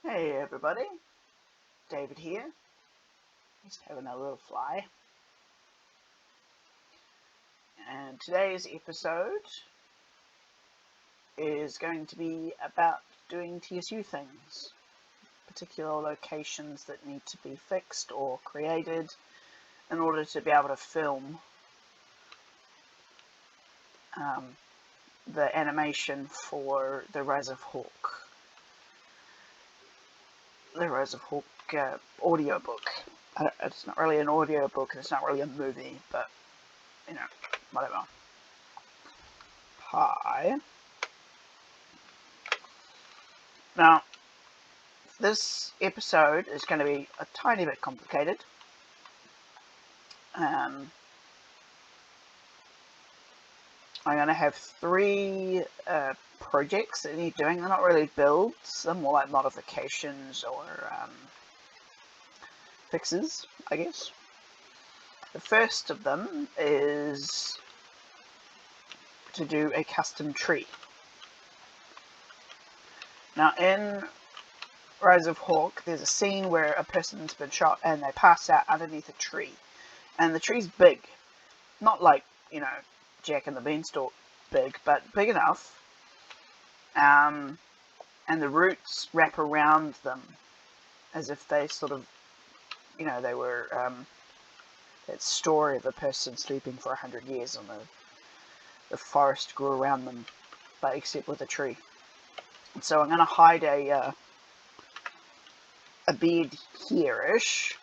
Hey everybody, David here. Just having a little fly. And today's episode is going to be about doing TSU things, particular locations that need to be fixed or created in order to be able to film the animation for the Rise of Hawk. The Rise of Hawk audiobook. It's not really an audiobook, it's not really a movie, but, you know, whatever. Hi. Now, this episode is going to be a tiny bit complicated. I'm going to have three projects that need doing. They're not really builds, they're more like modifications or fixes, I guess. The first of them is to do a custom tree. Now, in Rise of Hawk, there's a scene where a person's been shot and they pass out underneath a tree. And the tree's big. Not like, you know, Jack and the Beanstalk big, but big enough. And the roots wrap around them as if they sort of, you know, they were that story of a person sleeping for 100 years and the forest grew around them, but except with a tree. And so I'm going to hide a bed here-ish,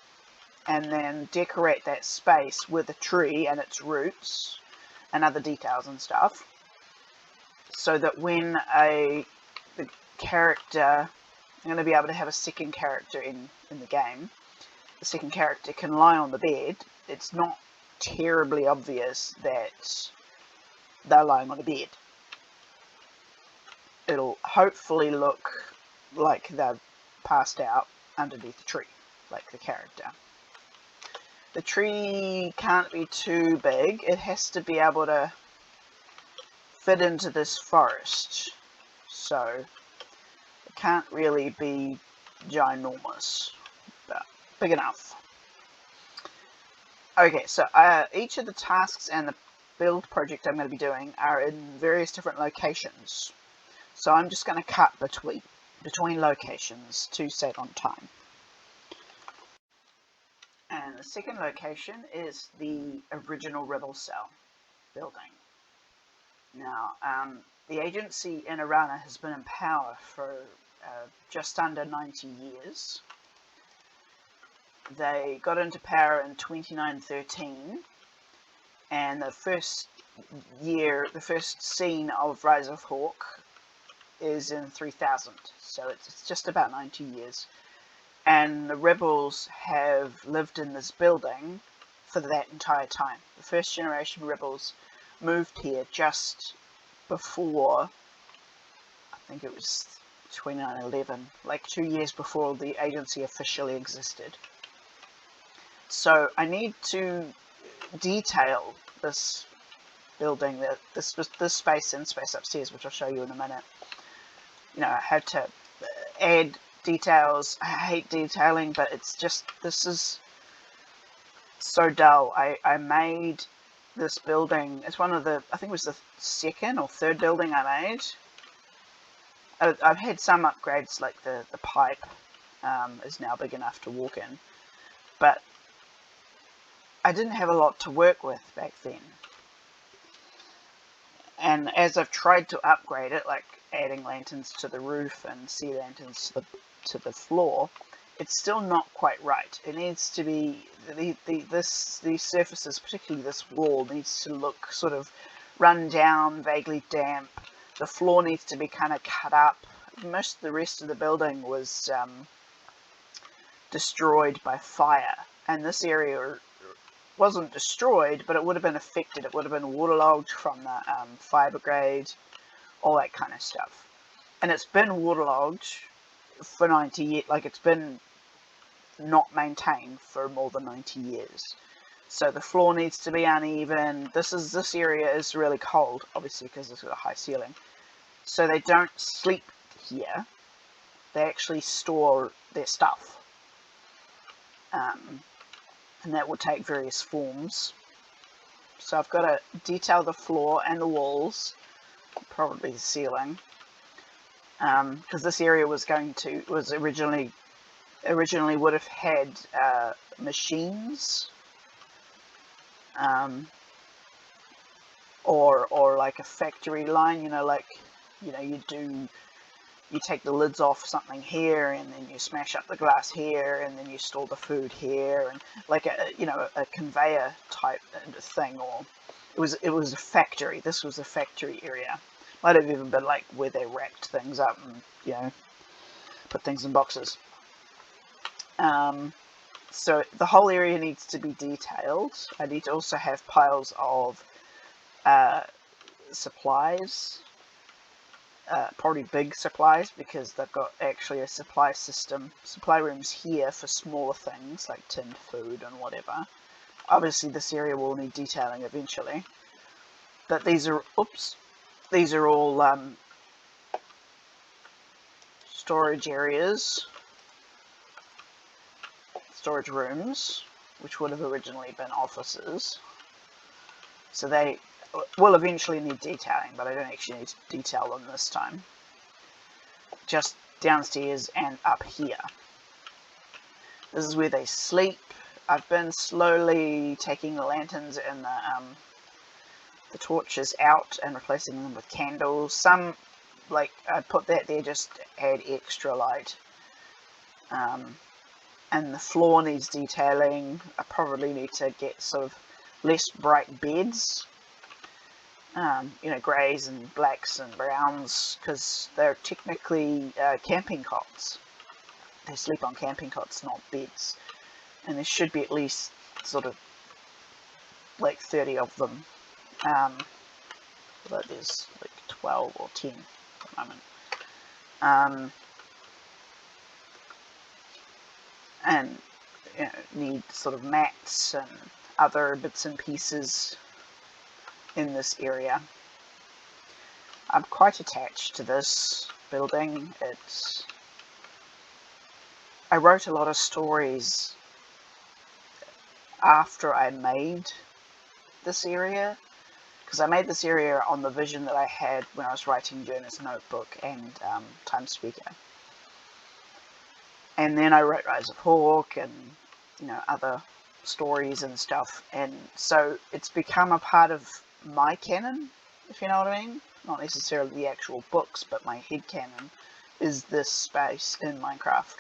and then decorate that space with a tree and its roots and other details and stuff, so that when the character, I'm going to be able to have a second character in the game, the second character can lie on the bed. It's not terribly obvious that they're lying on a bed. It'll hopefully look like they've passed out underneath the tree, like the character. The tree can't be too big. It has to be able to fit into this forest. So it can't really be ginormous, but big enough. Okay, so each of the tasks and the build project I'm going to be doing are in various different locations. So I'm just going to cut between locations to save on time. And the second location is the original Rebel Cell building. Now, the agency in Arana has been in power for just under 90 years. They got into power in 2913, and the first scene of Rise of Hawk is in 3000, so it's just about 90 years. And the rebels have lived in this building for that entire time. The first generation rebels moved here just before, I think it was 2911, like 2 years before the agency officially existed. So I need to detail this building, this space and space upstairs, which I'll show you in a minute. You know, I had to add details. I hate detailing, but it's just, this is so dull. I made this building, it's one of the, I think it was the second or third building I made. I've had some upgrades, like the pipe is now big enough to walk in, but I didn't have a lot to work with back then. And as I've tried to upgrade it, like adding lanterns to the roof and sea lanterns to the floor, it's still not quite right. It needs to be, these surfaces, particularly this wall, needs to look sort of run down, vaguely damp. The floor needs to be kind of cut up. Most of the rest of the building was destroyed by fire, and this area wasn't destroyed, but it would have been affected. It would have been waterlogged from the fire brigade, all that kind of stuff. And it's been waterlogged for 90 years, like it's been not maintained for more than 90 years. So the floor needs to be uneven. This area is really cold, obviously, because it's got a high ceiling. So they don't sleep here. they actually store their stuff. And that will take various forms. So I've got to detail the floor and the walls, probably the ceiling, because this area was originally would have had machines, or like a factory line, you take the lids off something here, and then you smash up the glass here, and then you store the food here, and like a conveyor type thing. Or it was a factory. This was a factory area. Might have even been like where they wrapped things up and put things in boxes. So the whole area needs to be detailed. I need to also have piles of supplies. Probably big supplies, because they've got actually a supply rooms here for smaller things like tinned food and whatever. Obviously this area will need detailing eventually, but these are all storage areas, storage rooms, which would have originally been offices. So they will eventually need detailing, but I don't actually need to detail them this time. Just downstairs and up here. This is where they sleep. I've been slowly taking the lanterns and the torches out and replacing them with candles. Some, like, I put that there just to add extra light. And the floor needs detailing. I probably need to get sort of less bright beds. Greys and blacks and browns, because they're technically camping cots. They sleep on camping cots, not beds. And there should be at least sort of like 30 of them. Although there's like 12 or 10 at the moment. And need sort of mats and other bits and pieces in this area. I'm quite attached to this building. I wrote a lot of stories after I made this area, because I made this area on the vision that I had when I was writing Journey's Notebook and Time Speaker. And then I wrote Rise of Hawk and other stories and stuff, and so it's become a part of my canon, if you know what I mean. Not necessarily the actual books, but my head canon is this space in Minecraft.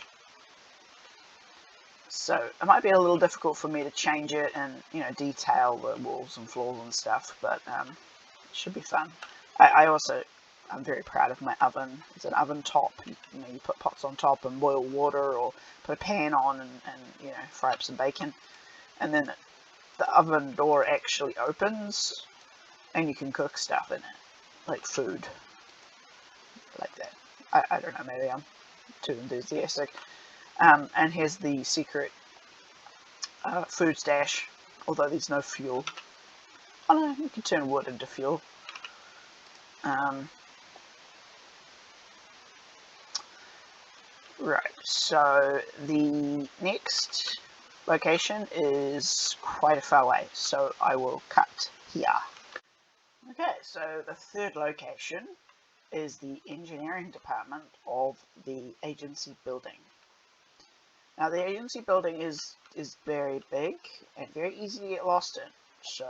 So it might be a little difficult for me to change it and detail the walls and floors and stuff, but it should be fun. I'm very proud of my oven. It's an oven top. You put pots on top and boil water, or put a pan on and fry up some bacon, and then the oven door actually opens and you can cook stuff in it, like food, like that. I don't know, maybe I'm too enthusiastic. And here's the secret food stash, although there's no fuel. Oh no, you can turn wood into fuel. Right, so the next location is quite a far away, so I will cut here. Okay, so the third location is the engineering department of the agency building. Now the agency building is very big and very easy to get lost in, so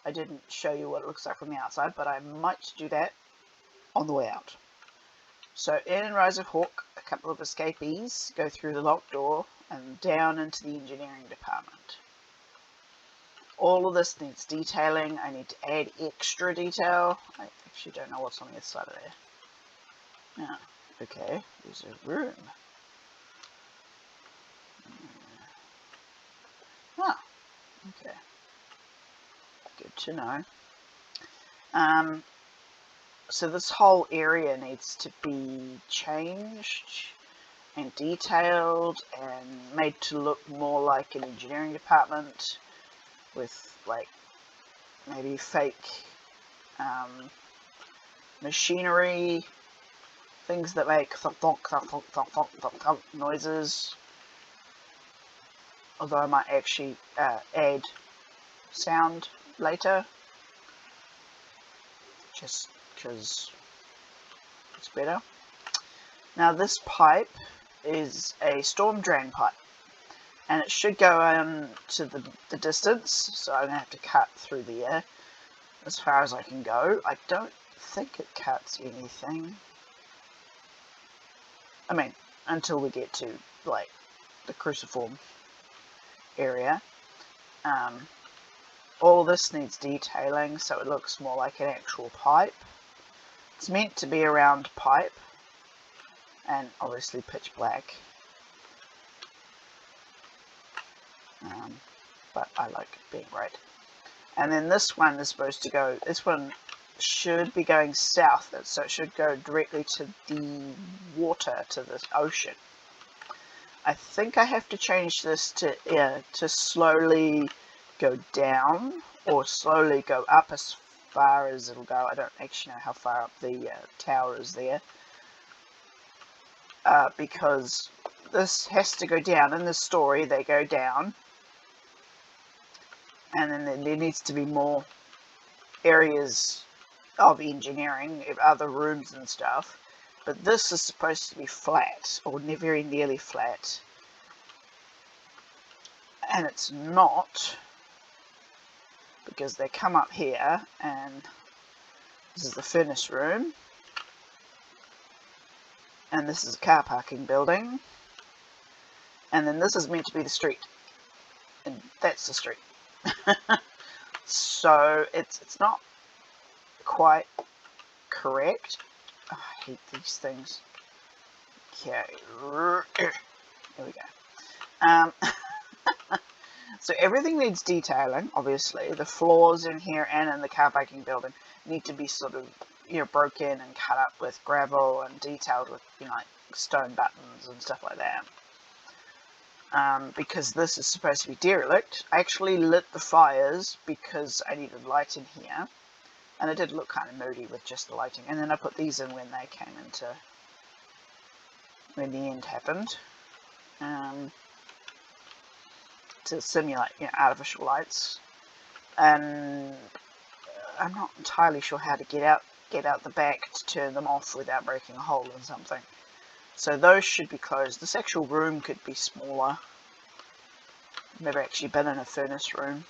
I didn't show you what it looks like from the outside, but I might do that on the way out. So in Rise of Hawk, a couple of escapees go through the locked door and down into the engineering department. All of this needs detailing. I need to add extra detail. I actually don't know what's on the other side of there. Yeah, okay, there's a room. Ah, okay. Good to know. So this whole area needs to be changed and detailed and made to look more like an engineering department, with like maybe fake machinery things that make thunk, thunk, thunk, thunk, thunk, thunk, thunk, thunk noises. Although I might actually add sound later, just because it's better. Now this pipe is a storm drain pipe, and it should go to the distance, so I'm going to have to cut through the air as far as I can go. I don't think it cuts anything. I mean, until we get to, like, the cruciform area. All this needs detailing, so it looks more like an actual pipe. It's meant to be a round pipe, and obviously pitch black. But I like it being red. And then this one is supposed to go, this one should be going south, so it should go directly to the water, to this ocean. I think I have to change this to slowly go down, or slowly go up as far as it'll go. I don't actually know how far up the tower is there, because this has to go down. In the story they go down, and then there needs to be more areas of engineering, other rooms and stuff. But this is supposed to be flat, or very nearly flat, and it's not, because they come up here, and this is the furnace room, and this is a car parking building, and then this is meant to be the street, and that's the street. So it's not quite correct. Oh, I hate these things. Okay, here we go. So everything needs detailing, obviously. The floors in here and in the car parking building need to be sort of, broken and cut up with gravel and detailed with, like stone buttons and stuff like that. Because this is supposed to be derelict. I actually lit the fires because I needed light in here, and it did look kind of moody with just the lighting. And then I put these in when they came into, when the end happened, to simulate, artificial lights. And I'm not entirely sure how to get out the back to turn them off without breaking a hole in something. So those should be closed. This actual room could be smaller. I've never actually been in a furnace room.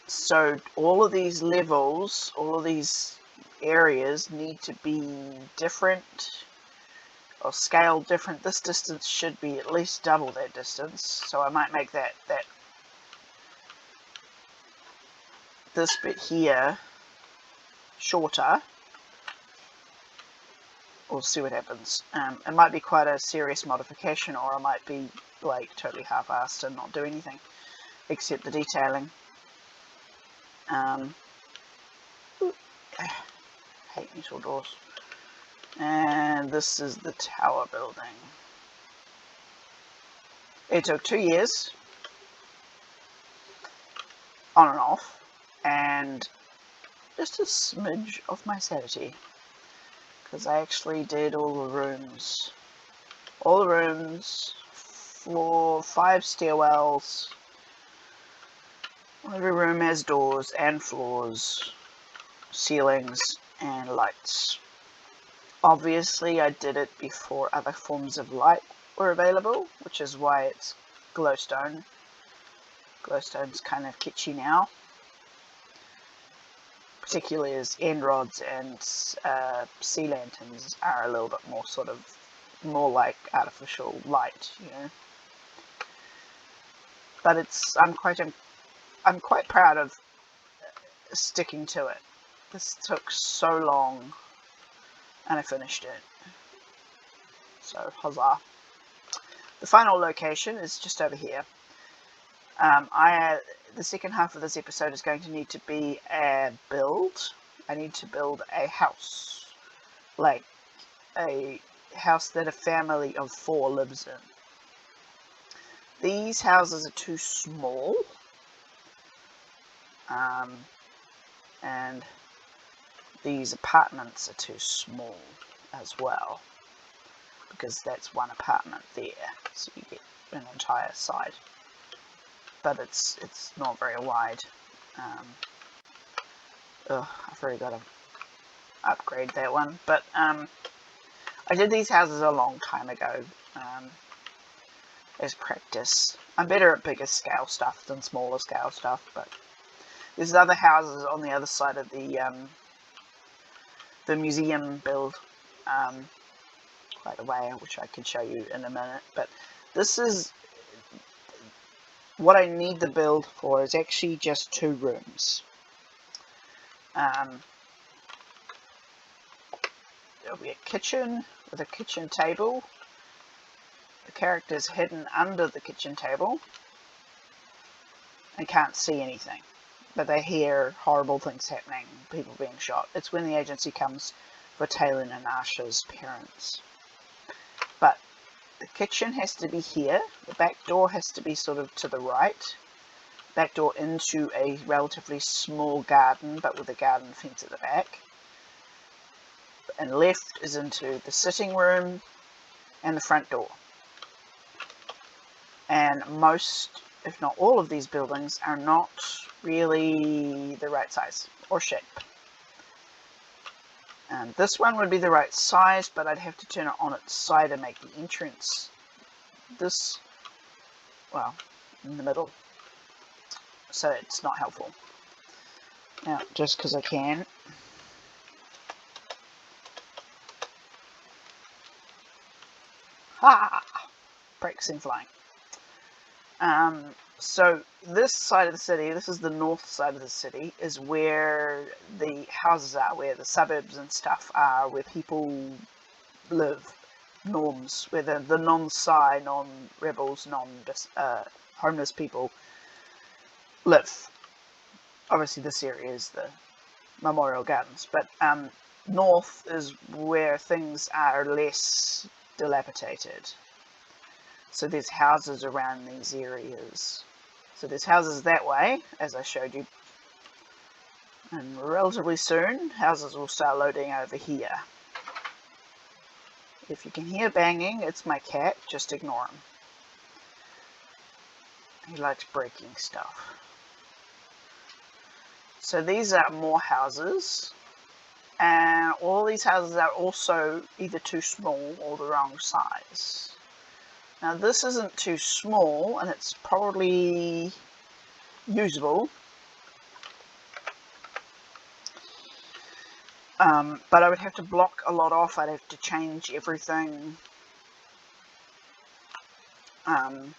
So all of these levels, all of these areas need to be different, or scaled different. This distance should be at least double that distance. So I might make this bit here shorter. We'll see what happens. It might be quite a serious modification, or I might be like totally half-assed and not do anything except the detailing. Hate metal doors. And this is the tower building. It took 2 years on and off, and just a smidge of my sanity, because I actually did all the rooms. Floor, 5 stairwells. Every room has doors and floors, ceilings and lights. Obviously I did it before other forms of light were available, which is why it's glowstone. Glowstone's kind of kitschy now, particularly as end rods and sea lanterns are a little bit more more like artificial light, But I'm quite proud of sticking to it. This took so long, and I finished it. So huzzah! The final location is just over here. The second half of this episode is going to need to be a build. I need to build a house, like a house that a family of 4 lives in. These houses are too small, and these apartments are too small as well, because that's one apartment there, so you get an entire side, but it's not very wide. I've really got to upgrade that one, but I did these houses a long time ago as practice. I'm better at bigger scale stuff than smaller scale stuff, but there's other houses on the other side of the museum build quite a way, which I can show you in a minute. But this is what I need the build for, is actually just 2 rooms. There'll be a kitchen with a kitchen table. The character's hidden under the kitchen table and can't see anything, but they hear horrible things happening, people being shot. It's when the agency comes for Talon and Asha's parents. But the kitchen has to be here. The back door has to be sort of to the right. Back door into a relatively small garden, but with a garden fence at the back. And left is into the sitting room and the front door. And most, if not all, of these buildings are not really the right size or shape. And this one would be the right size, but I'd have to turn it on its side and make the entrance this, well, in the middle. So it's not helpful. Now, just because I can. Ha! Practicing flying. So this side of the city, this is the north side of the city, is where the houses are, where the suburbs and stuff are, where people live, norms, where the non-Psi, non-rebels, homeless people live. Obviously this area is the Memorial Gardens, but north is where things are less dilapidated. So there's houses around these areas. So there's houses that way, as I showed you. And relatively soon, houses will start loading over here. If you can hear banging, it's my cat. Just ignore him. He likes breaking stuff. So these are more houses. And all these houses are also either too small or the wrong size. Now this isn't too small, and it's probably usable, but I would have to block a lot off. I'd have to change everything and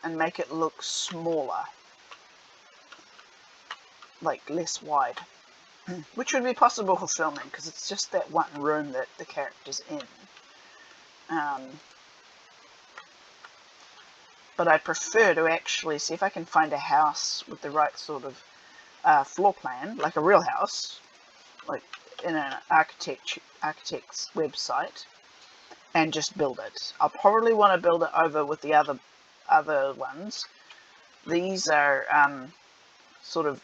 make it look smaller, like less wide, which would be possible for filming because it's just that one room that the character's in. But I prefer to actually see if I can find a house with the right sort of floor plan, like a real house, like in an architect's website, and just build it. I'll probably want to build it over with the other ones. These are sort of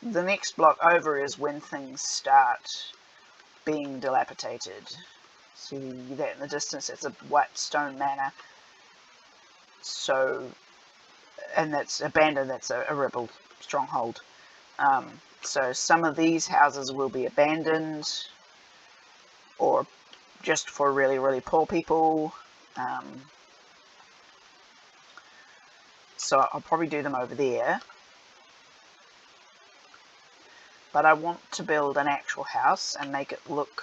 the next block over is when things start being dilapidated. See that in the distance? It's a white stone manor. So, and that's abandoned, that's a rebel stronghold. So some of these houses will be abandoned, or just for really, really poor people. So I'll probably do them over there. But I want to build an actual house and make it look...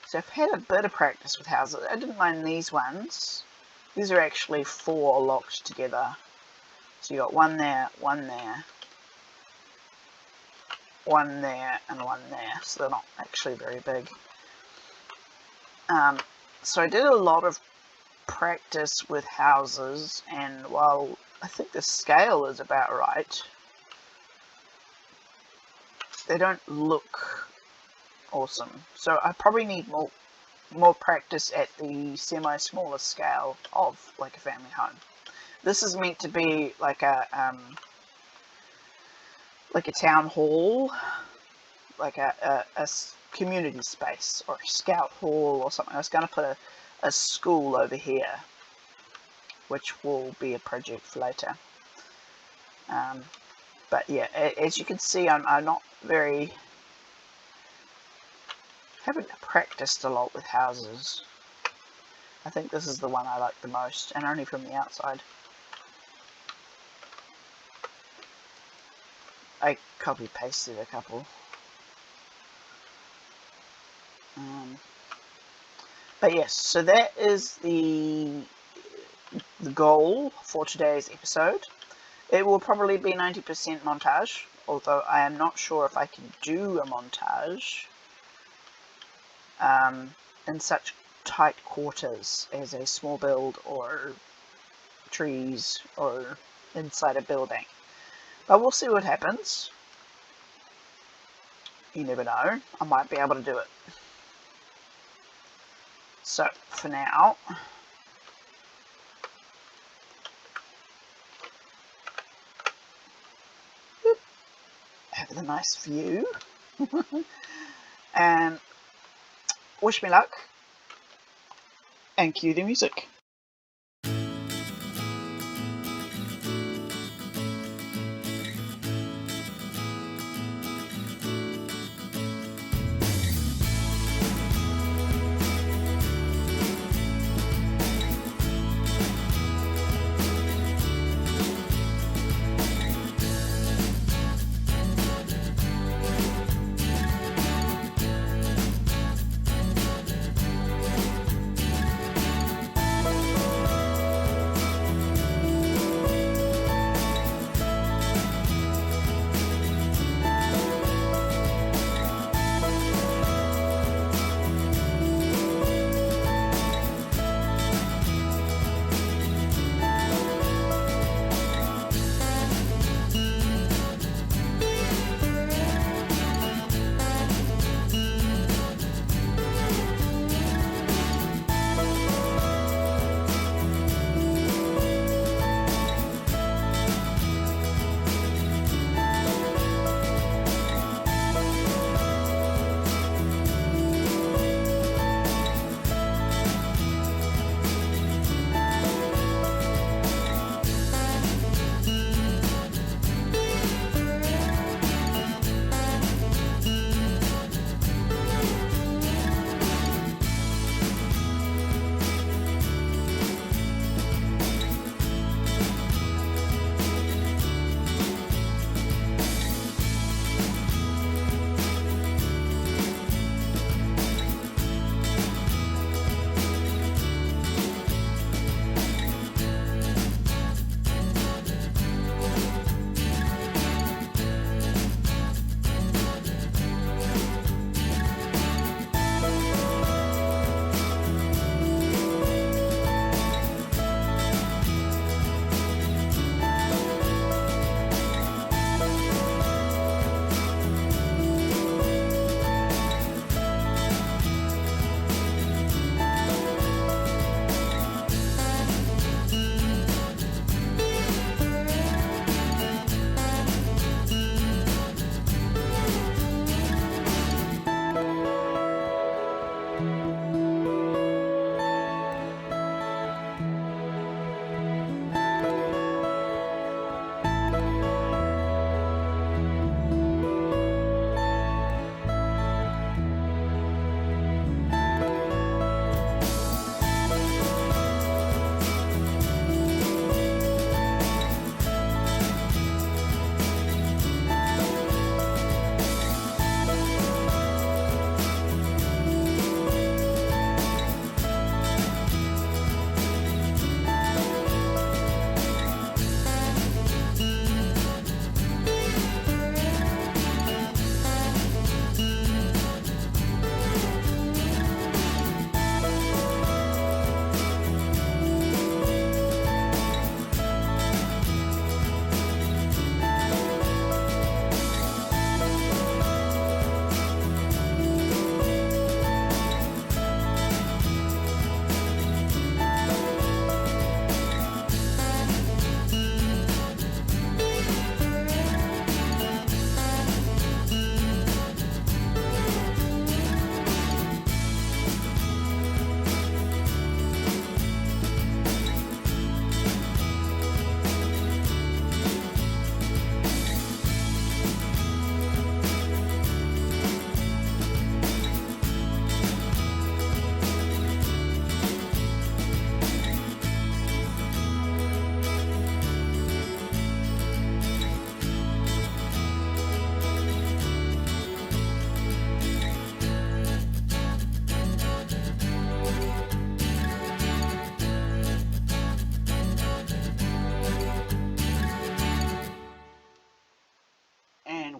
So I've had a bit of practice with houses. I didn't mind these ones. These are actually 4 locked together. So you got one there, one there, one there, and one there. So they're not actually very big. So I did a lot of practice with houses, and while I think the scale is about right, they don't look awesome. So I probably need more practice at the semi-smaller scale of like a family home. This is meant to be like a like a town hall, like a community space, or a scout hall or something. I was going to put a school over here, which will be a project for later. But yeah, as you can see, I'm not very... haven't practiced a lot with houses. I think this is the one I like the most, and only from the outside. I copy-pasted a couple. But yes, so that is the goal for today's episode. It will probably be 90% montage, although I am not sure if I can do a montage in such tight quarters as a small build or trees or inside a building. But we'll see what happens. You never know, I might be able to do it. So for now, have a nice view and wish me luck, and cue the music.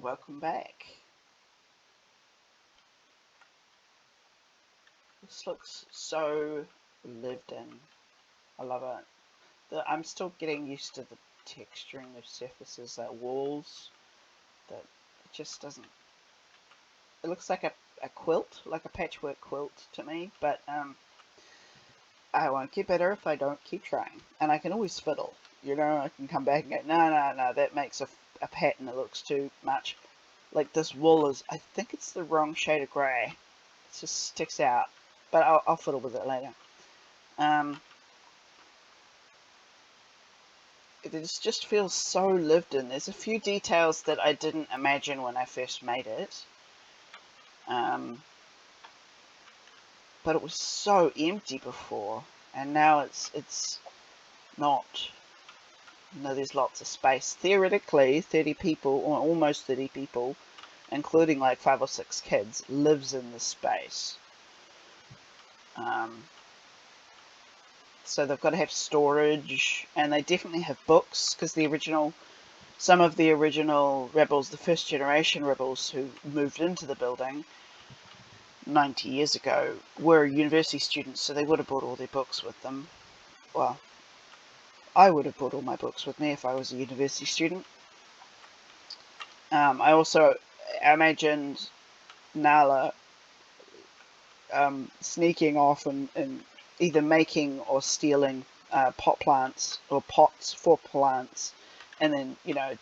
welcome back. This looks so lived in. I love it. I'm still getting used to the texturing of surfaces, like walls, that it just doesn't, it looks like a quilt, like a patchwork quilt to me, but I won't get better if I don't keep trying. And I can always fiddle, I can come back and go, no, that makes a pattern that looks too much. Like this wool is, I think it's the wrong shade of grey. It just sticks out, but I'll fiddle with it later. It just feels so lived in. There's a few details that I didn't imagine when I first made it. But it was so empty before, and now it's not. There's lots of space. Theoretically, 30 people, or almost 30 people, including like 5 or 6 kids, lives in this space. So they've got to have storage, and they definitely have books, because some of the original rebels, the first generation rebels who moved into the building 90 years ago, were university students, so they would have brought all their books with them. Well, I would have brought all my books with me if I was a university student. I also imagined Nala sneaking off and either making or stealing pot plants or pots for plants, and then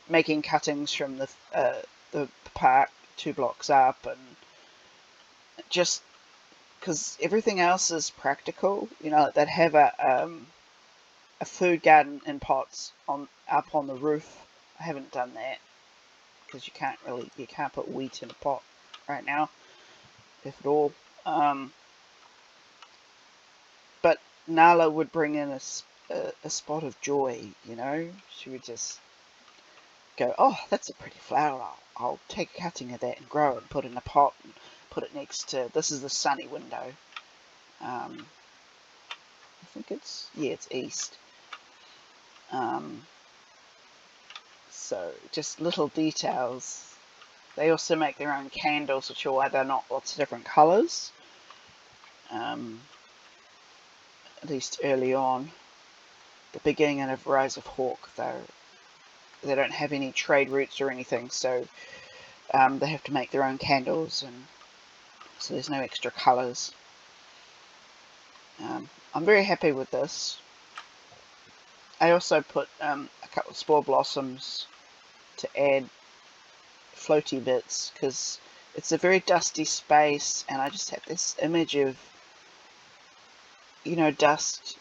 making cuttings from the park 2 blocks up, and just because everything else is practical. They'd have a food garden in pots up on the roof. I haven't done that because you can't put wheat in a pot right now, if at all. But Nala would bring in a spot of joy. She would just go, oh, that's a pretty flower. I'll take a cutting of that and grow it and put it in a pot and put it next to, this is the sunny window. I think it's east. So just little details. They also make their own candles, which are either not lots of different colours. At least early on, the beginning of Rise of Hawk, though, they don't have any trade routes or anything, so they have to make their own candles, and so there's no extra colours. I'm very happy with this. I also put a couple of spore blossoms to add floaty bits, because it's a very dusty space, and I just have this image of dust,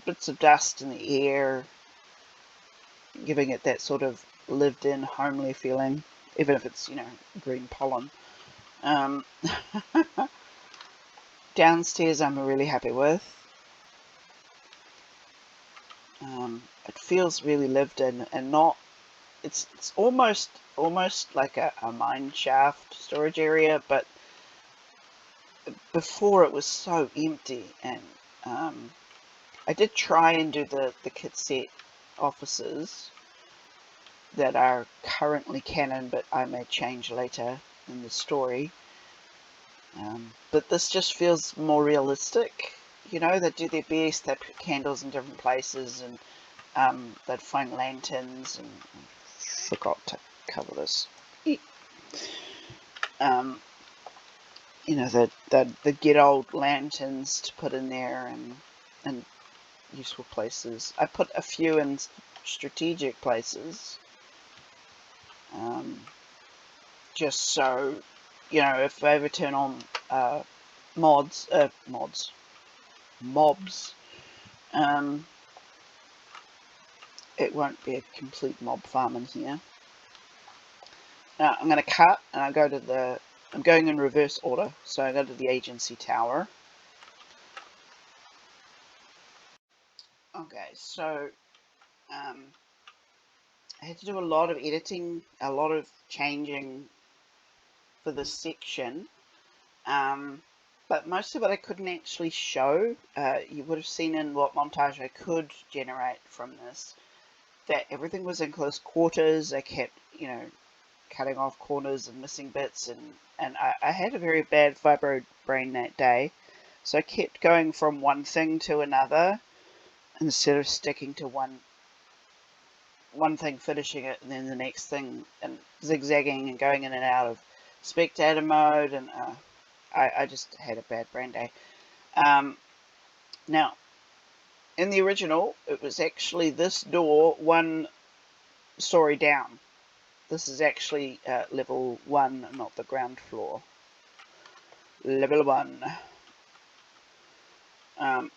bits of dust in the air, giving it that sort of lived in, homely feeling, even if it's green pollen. Downstairs I'm really happy with. It feels really lived in, and not, it's almost like a mine shaft storage area, but before it was so empty. And I did try and do the kit set offices that are currently canon, but I may change later in the story. But this just feels more realistic. They do their best, they put candles in different places, and they'd find lanterns, and I forgot to cover this. They'd get old lanterns to put in there, and useful places. I put a few in strategic places, just so, if I ever turn on mobs, it won't be a complete mob farm in here. Now I'm going to cut, and I'm going in reverse order, so I go to the agency tower. Okay, so I had to do a lot of editing, a lot of changing for this section, but most of it I couldn't actually show. You would have seen in what montage I could generate from this, that everything was in close quarters. I kept, cutting off corners and missing bits, and I had a very bad fibro brain that day, so I kept going from one thing to another instead of sticking to one thing, finishing it, and then the next thing, and zigzagging and going in and out of spectator mode, and I just had a bad brain day. Now, in the original, it was actually this door one story down. This is actually level 1, not the ground floor. Level 1.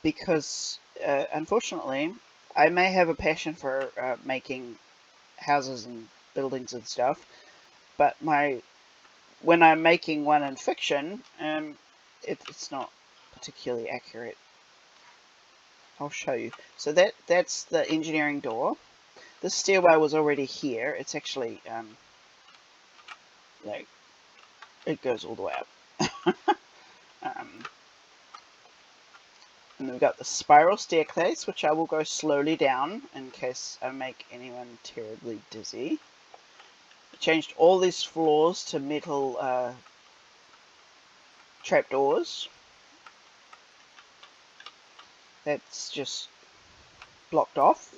Because, unfortunately, I may have a passion for making houses and buildings and stuff, but when I'm making one in fiction, it's not particularly accurate. I'll show you. So that's the engineering door. The stairway was already here. It's actually like it goes all the way up. And we've got the spiral staircase, which I will go slowly down in case I make anyone terribly dizzy. I changed all these floors to metal trapdoors. That's just blocked off.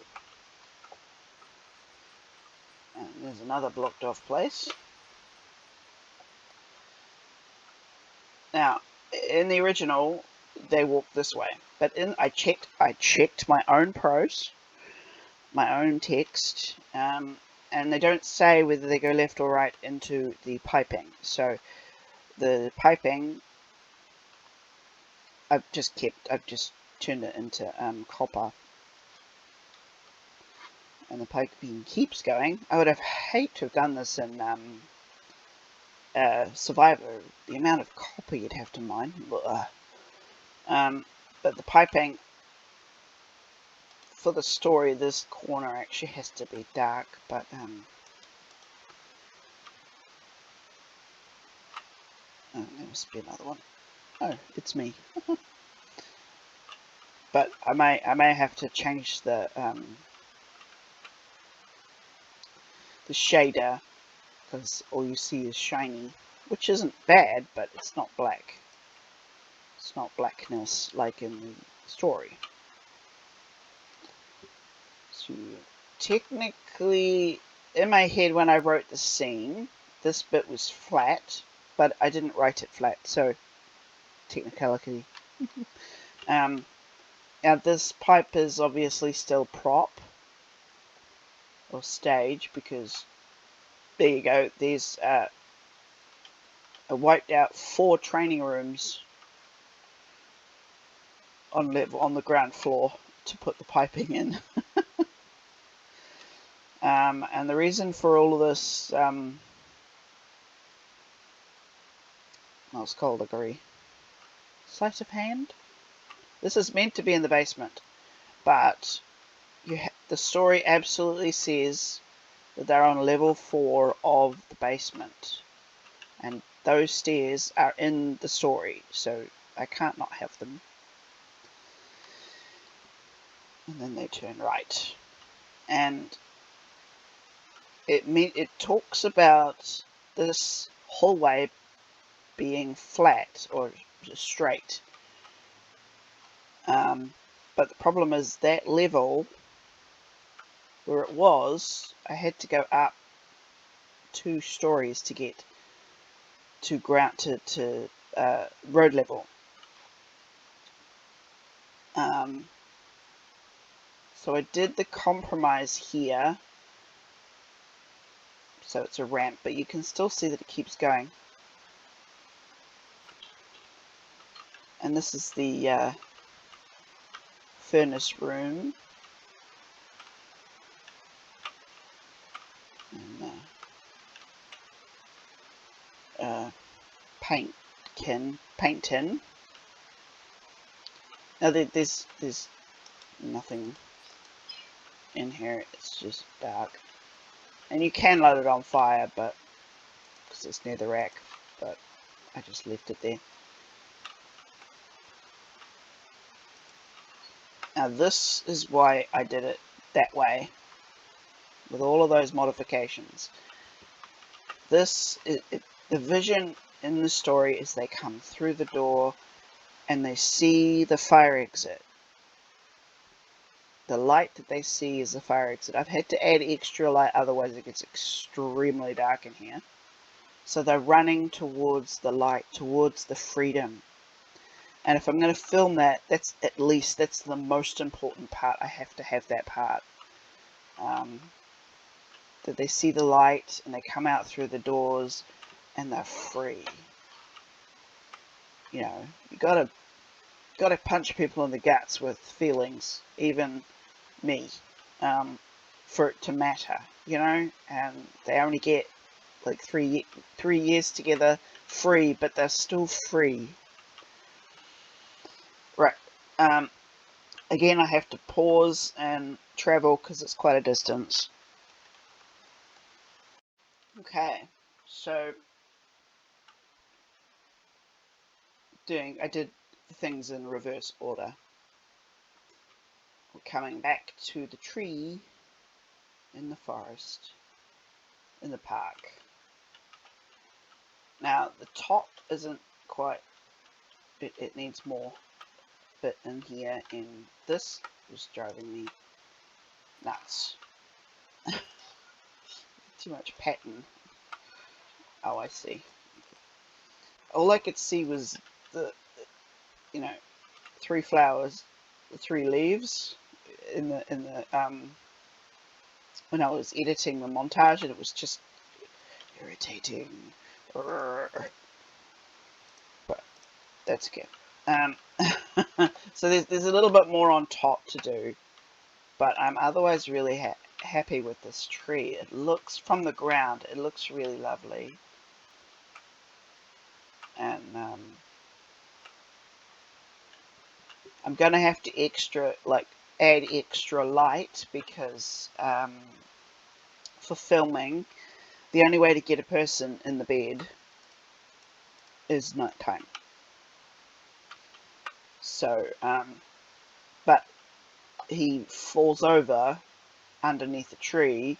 And there's another blocked off place. Now, in the original, they walk this way, but I checked my own prose, my own text, and they don't say whether they go left or right into the piping. So the piping, I've just turned it into copper, and the piping keeps going. I would have hated to have done this in Survivor. The amount of copper you'd have to mine. But the piping, for the story, this corner actually has to be dark, but oh, there must be another one. Oh, it's me. But I may have to change the shader, because all you see is shiny, which isn't bad, but it's not black. It's not blackness like in the story. So technically, in my head when I wrote the scene, this bit was flat, but I didn't write it flat, so technicality. Now this pipe is obviously still prop or stage, because there you go, there's I wiped out 4 training rooms on the ground floor to put the piping in. And the reason for all of this, it's called degree. Sleight of hand? This is meant to be in the basement, but the story absolutely says that they're on level 4 of the basement, and those stairs are in the story, so I can't not have them. And then they turn right, and it talks about this hallway being flat or straight, but the problem is that level where it was, I had to go up 2 stories to get to ground to road level. So I did the compromise here, so it's a ramp, but you can still see that it keeps going. And this is the furnace room. And paint tin. Now there's nothing in here, it's just dark. And you can light it on fire, but because it's near the rack, but I just left it there. Now this is why I did it that way, with all of those modifications. the vision in the story is they come through the door and they see the fire exit. The light that they see is the fire exit. I've had to add extra light, otherwise it gets extremely dark in here. So they're running towards the light, towards the freedom. And if I'm going to film that, that's the most important part. I have to have that part. That they see the light and they come out through the doors and they're free. You know, you gotta punch people in the guts with feelings, even me, for it to matter, you know. And they only get like 3 years together free, but they're still free. Right. Again, I have to pause and travel because it's quite a distance. Okay, so I did things in reverse order. We're coming back to the tree in the forest, in the park. Now, the top isn't quite, it needs more bit in here, and this was driving me nuts. Too much pattern. Oh, I see. All I could see was the, 3 flowers, the 3 leaves in the when I was editing the montage, and it was just irritating. But that's okay. So there's a little bit more on top to do, but I'm otherwise really happy with this tree. It looks, from the ground, it looks really lovely. And I'm gonna have to add extra light because for filming, the only way to get a person in the bed is nighttime. So, but he falls over underneath the tree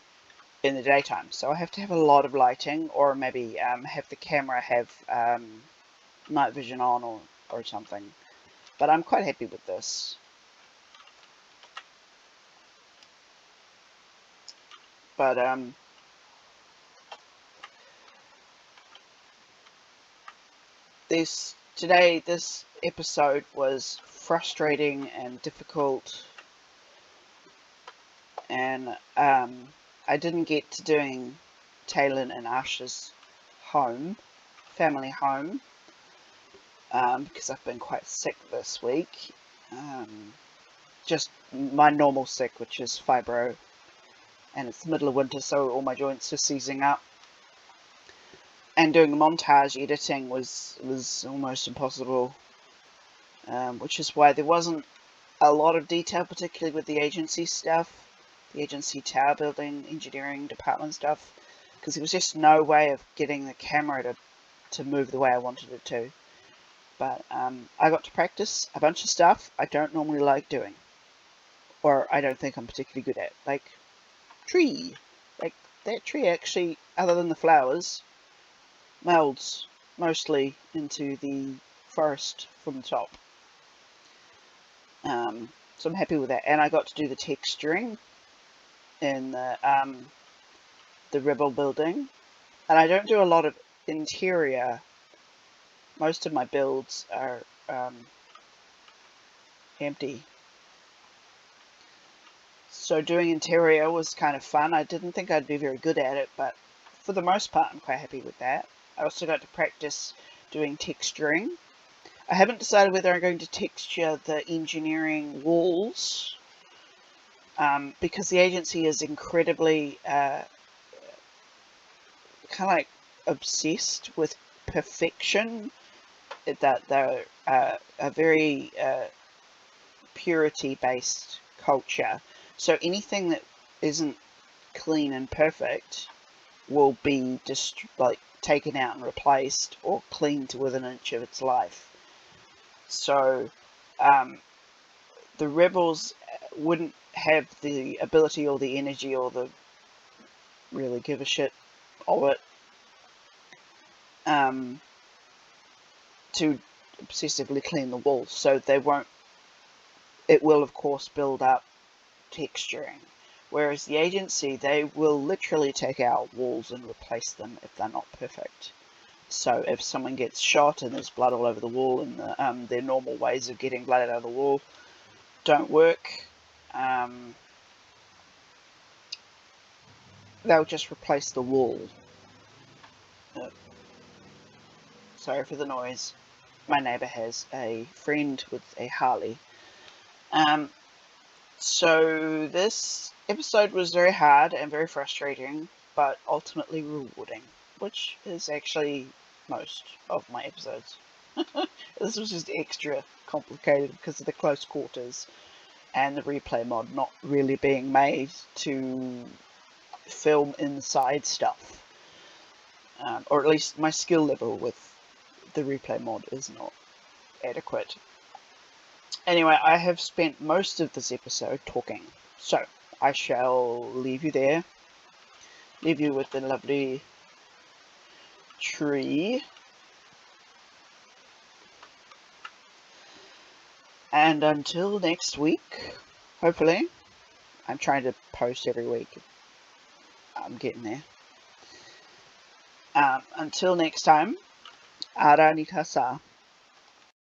in the daytime, so I have to have a lot of lighting, or maybe have the camera have night vision on or something. But I'm quite happy with this. But this episode was frustrating and difficult, and I didn't get to doing Taylin and Asha's family home, because I've been quite sick this week. Just my normal sick, which is fibro, and it's the middle of winter, so all my joints are seizing up. And doing the montage editing was almost impossible, which is why there wasn't a lot of detail, particularly with the agency stuff, the agency tower building, engineering department stuff, because there was just no way of getting the camera to move the way I wanted it to. But I got to practice a bunch of stuff I don't normally like doing, or I don't think I'm particularly good at, like tree. Like that tree actually, other than the flowers, melds mostly into the forest from the top. So I'm happy with that, and I got to do the texturing in the rebel building, and I don't do a lot of interior. Most of my builds are empty. So doing interior was kind of fun. I didn't think I'd be very good at it, but for the most part I'm quite happy with that. I also got to practice doing texturing. I haven't decided whether I'm going to texture the engineering walls, because the agency is incredibly kind of like obsessed with perfection. That they're a very purity-based culture. So anything that isn't clean and perfect will be just taken out and replaced, or cleaned to within an inch of its life. So the rebels wouldn't have the ability or the energy or the really give a shit of it to obsessively clean the walls, so it will of course build up texturing. Whereas the agency, they will literally take out walls and replace them if they're not perfect. So if someone gets shot and there's blood all over the wall, and their normal ways of getting blood out of the wall don't work, they'll just replace the wall. Sorry for the noise. My neighbour has a friend with a Harley. So this episode was very hard and very frustrating, but ultimately rewarding, which is actually most of my episodes. This was just extra complicated because of the close quarters and the replay mod not really being made to film inside stuff. Or at least my skill level with the replay mod is not adequate. Anyway, I have spent most of this episode talking, so I shall leave you there. Leave you with the lovely tree. And until next week, hopefully. I'm trying to post every week. I'm getting there. Until next time, ara ni tasa.